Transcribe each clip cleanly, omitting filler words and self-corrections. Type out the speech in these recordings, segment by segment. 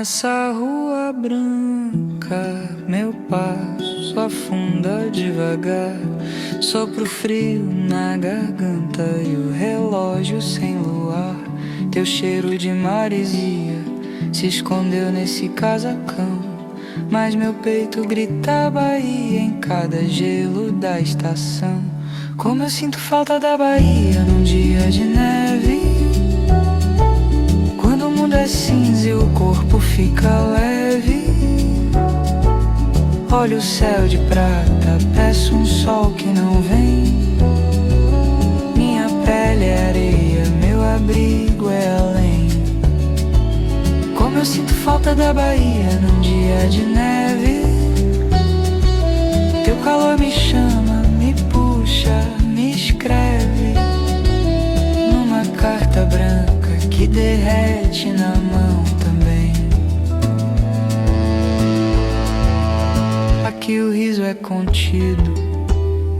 Nessa rua branca, meu passo afunda devagar. Sopro frio na garganta e o relógio sem luar. Teu cheiro de maresia se escondeu nesse casacão, mas meu peito grita Bahia em cada gelo da estação. Como eu sinto falta da Bahia num dia de neve, quando o mundo é cinza e o corpo fica leve. Olho o céu de prata, peço um sol que não vem. Minha pele é areia, meu abrigo é além. Como eu sinto falta da Bahia num dia de neve. Teu calor me chama, me puxa, me escreve numa carta branca que derrete na mão também. Aqui o riso é contido,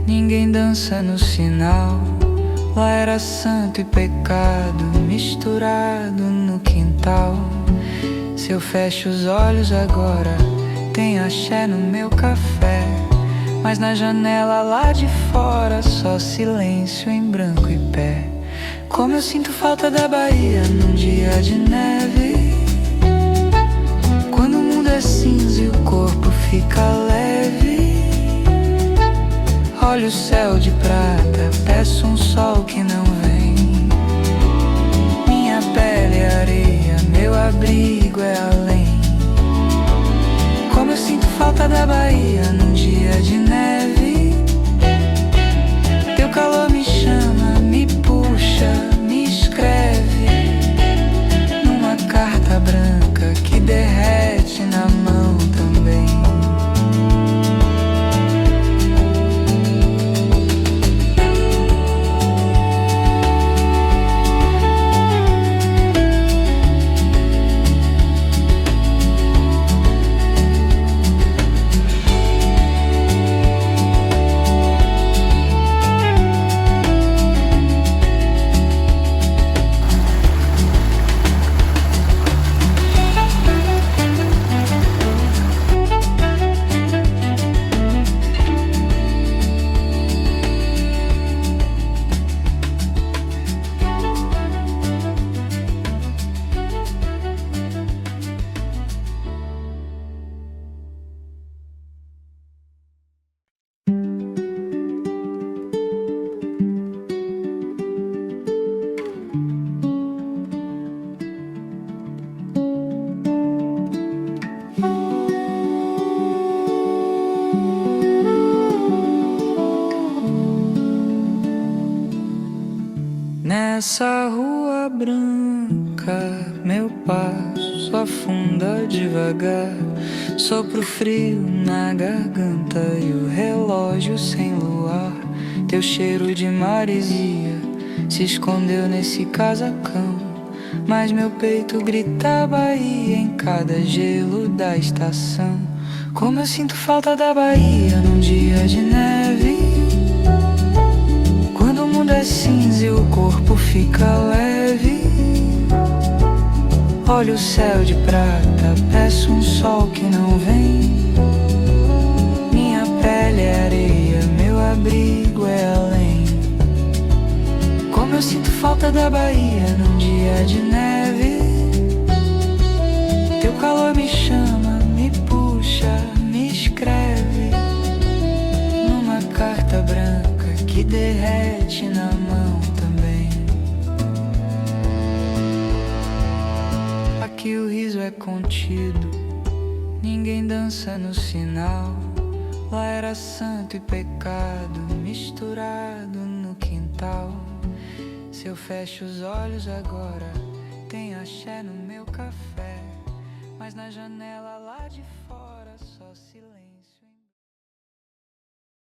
ninguém dança no sinal. Lá era santo e pecado misturado no quintal. Se eu fecho os olhos agora, tem axé no meu café, mas na janela lá de fora só silêncio em branco e pé. Como eu sinto falta da Bahia num dia de neve, quando o mundo é cinza e o corpo fica leve. Olho o céu de prata, peço um sol que não vem. Minha pele é areia, meu abrigo é além. Como eu sinto falta da Bahia num dia de neve. Teu calor me chama, me puxa, me escreve numa carta branca que derrete na mão também. Nessa rua branca, meu passo afunda devagar. Sopro frio na garganta e o relógio sem luar. Teu cheiro de maresia se escondeu nesse casacão, mas meu peito grita Bahia em cada gelo da estação. Como eu sinto falta da Bahia num dia de neve, quando o mundo é cinza e o corpo fica leve. Olho o céu de prata, peço um sol que não vem. Minha pele é areia, meu abrigo é além. Como eu sinto falta da Bahia num dia de neve. Teu calor me chama, me puxa, me escreve numa carta branca que derrete na mão também. Aqui o riso é contido, ninguém dança no sinal. Lá era santo e pecado misturado no quintal. Se eu fecho os olhos agora, tem axé no meu café, mas na janela lá de fora